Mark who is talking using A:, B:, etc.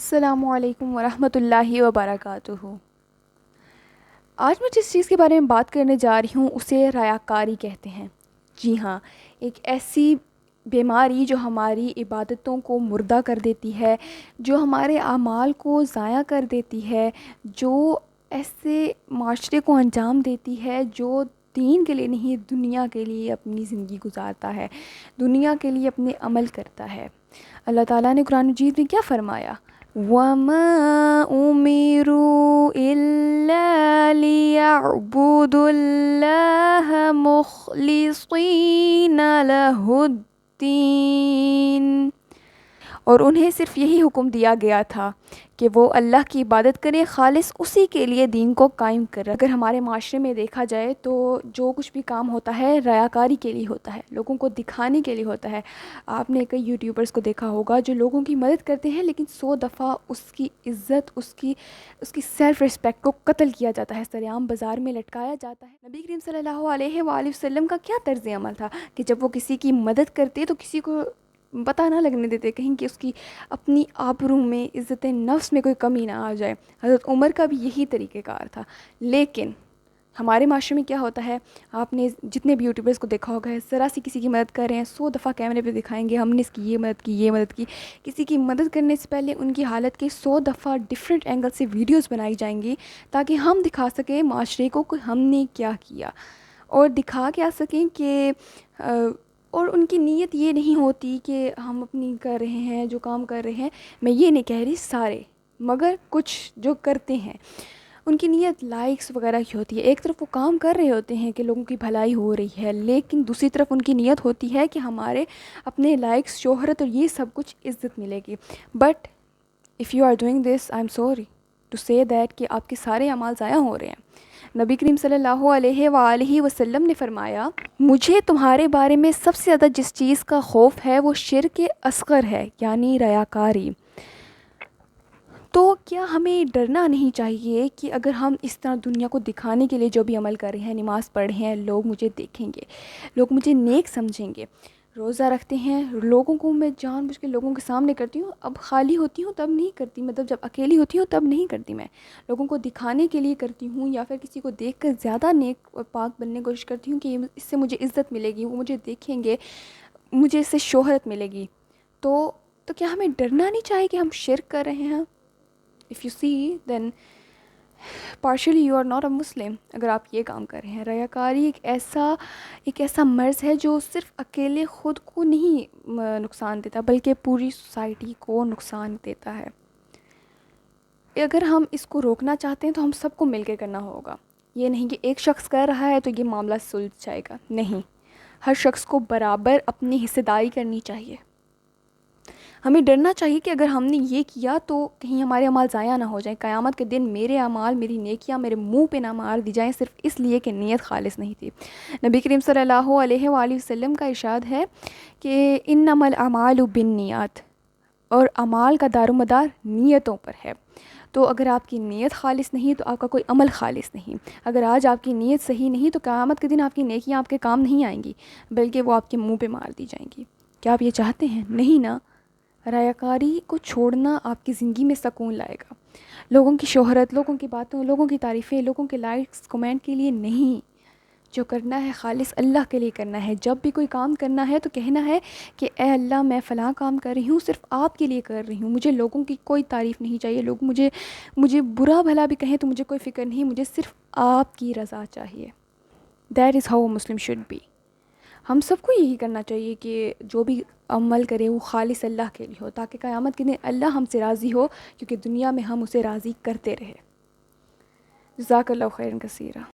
A: السلام علیکم ورحمۃ اللہ وبرکاتہ۔ آج میں جس چیز کے بارے میں بات کرنے جا رہی ہوں اسے ریاکاری کہتے ہیں۔ جی ہاں، ایک ایسی بیماری جو ہماری عبادتوں کو مردہ کر دیتی ہے، جو ہمارے اعمال کو ضائع کر دیتی ہے، جو ایسے معاشرے کو انجام دیتی ہے جو دین کے لیے نہیں دنیا کے لیے اپنی زندگی گزارتا ہے، دنیا کے لیے اپنے عمل کرتا ہے۔ اللہ تعالیٰ نے قرآن مجید میں کیا فرمایا؟ وَمَا أُمِرُوا إِلَّا لِيَعْبُدُوا اللَّهَ مُخْلِصِينَ لَهُ الدِّينَ، اور انہیں صرف یہی حکم دیا گیا تھا کہ وہ اللہ کی عبادت کریں، خالص اسی کے لیے دین کو قائم کریں۔ اگر ہمارے معاشرے میں دیکھا جائے تو جو کچھ بھی کام ہوتا ہے ریاکاری کے لیے ہوتا ہے، لوگوں کو دکھانے کے لیے ہوتا ہے۔ آپ نے کئی یوٹیوبرز کو دیکھا ہوگا جو لوگوں کی مدد کرتے ہیں، لیکن 100 دفعہ اس کی عزت، اس کی سیلف رسپیکٹ کو قتل کیا جاتا ہے، سریعام بازار میں لٹکایا جاتا ہے۔ نبی کریم صلی اللہ علیہ وآلہ وسلم کا کیا طرز عمل تھا کہ جب وہ کسی کی مدد کرتے تو کسی کو پتہ نہ لگنے دیتے، کہیں کہ اس کی اپنی آبرو میں، عزت نفس میں کوئی کمی نہ آ جائے۔ حضرت عمر کا بھی یہی طریقہ کار تھا۔ لیکن ہمارے معاشرے میں کیا ہوتا ہے، آپ نے جتنے بھی یوٹیوبرز کو دیکھا ہوگا، ذرا سی کسی کی مدد کر رہے ہیں، 100 دفعہ کیمرے پہ دکھائیں گے ہم نے اس کی یہ مدد کی، یہ مدد کی۔ کسی کی مدد کرنے سے پہلے ان کی حالت کے 100 دفعہ ڈیفرنٹ اینگل سے ویڈیوز بنائی جائیں گی تاکہ ہم دکھا سکیں معاشرے کو کہ ہم نے کیا کیا، اور دکھا کے آ سکیں کہ اور ان کی نیت یہ نہیں ہوتی کہ ہم اپنی کر رہے ہیں جو کام کر رہے ہیں، میں یہ نہیں کہہ رہی سارے، مگر کچھ جو کرتے ہیں ان کی نیت لائکس وغیرہ کی ہوتی ہے۔ ایک طرف وہ کام کر رہے ہوتے ہیں کہ لوگوں کی بھلائی ہو رہی ہے، لیکن دوسری طرف ان کی نیت ہوتی ہے کہ ہمارے اپنے لائکس، شہرت اور یہ سب کچھ عزت ملے گی۔ But if you are doing this, I am sorry to say that کہ آپ کے سارے اعمال ضائع ہو رہے ہیں۔ نبی کریم صلی اللہ علیہ وآلہ وسلم نے فرمایا، مجھے تمہارے بارے میں سب سے زیادہ جس چیز کا خوف ہے وہ شرک اصغر ہے، یعنی ریاکاری۔ تو کیا ہمیں ڈرنا نہیں چاہیے کہ اگر ہم اس طرح دنیا کو دکھانے کے لیے جو بھی عمل کر رہے ہیں، نماز پڑھ رہے ہیں، لوگ مجھے دیکھیں گے، لوگ مجھے نیک سمجھیں گے، روزہ رکھتے ہیں، لوگوں کو میں جان بوجھ کے لوگوں کے سامنے کرتی ہوں، اب خالی ہوتی ہوں تب نہیں کرتی، مطلب جب اکیلی ہوتی ہوں تب نہیں کرتی، میں لوگوں کو دکھانے کے لیے کرتی ہوں، یا پھر کسی کو دیکھ کر زیادہ نیک اور پاک بننے کی کوشش کرتی ہوں کہ اس سے مجھے عزت ملے گی، وہ مجھے دیکھیں گے، مجھے اس سے شہرت ملے گی۔ تو کیا ہمیں ڈرنا نہیں چاہیے کہ ہم شرک کر رہے ہیں؟ If you see, then partially you are not a Muslim اگر آپ یہ کام کر رہے ہیں۔ ریاکاری ایک ایسا مرض ہے جو صرف اکیلے خود کو نہیں نقصان دیتا بلکہ پوری سوسائٹی کو نقصان دیتا ہے۔ اگر ہم اس کو روکنا چاہتے ہیں تو ہم سب کو مل کے کرنا ہوگا۔ یہ نہیں کہ ایک شخص کر رہا ہے تو یہ معاملہ سلجھ جائے گا، نہیں، ہر شخص کو برابر اپنی حصہ داری کرنی چاہیے۔ ہمیں ڈرنا چاہیے کہ اگر ہم نے یہ کیا تو کہیں ہمارے اعمال ضائع نہ ہو جائیں، قیامت کے دن میرے اعمال، میری نیکیاں میرے منہ پہ نہ مار دی جائیں صرف اس لیے کہ نیت خالص نہیں تھی۔ نبی کریم صلی اللہ علیہ وآلہ وسلم کا ارشاد ہے کہ انما الاعمال بالنیات، اور اعمال کا دار و مدار نیتوں پر ہے۔ تو اگر آپ کی نیت خالص نہیں تو آپ کا کوئی عمل خالص نہیں۔ اگر آج آپ کی نیت صحیح نہیں تو قیامت کے دن آپ کی نیکیاں آپ کے کام نہیں آئیں گی بلکہ وہ آپ کے منہ پہ مار دی جائیں گی۔ کیا آپ یہ چاہتے ہیں؟ نہیں نا۔ ریاکاری کو چھوڑنا آپ کی زندگی میں سکون لائے گا۔ لوگوں کی شہرت، لوگوں کی باتوں، لوگوں کی تعریفیں، لوگوں کے لائکس کمنٹ کے لیے نہیں، جو کرنا ہے خالص اللہ کے لیے کرنا ہے۔ جب بھی کوئی کام کرنا ہے تو کہنا ہے کہ اے اللہ میں فلاں کام کر رہی ہوں، صرف آپ کے لیے کر رہی ہوں، مجھے لوگوں کی کوئی تعریف نہیں چاہیے، لوگ مجھے برا بھلا بھی کہیں تو مجھے کوئی فکر نہیں، مجھے صرف آپ کی رضا چاہیے۔ That is how Muslim should be. ہم سب کو یہی کرنا چاہیے کہ جو بھی عمل کرے وہ خالص اللہ کے لیے ہو، تاکہ قیامت کے دن اللہ ہم سے راضی ہو، کیونکہ دنیا میں ہم اسے راضی کرتے رہے۔ جزاک اللہ خیرا کثیرا۔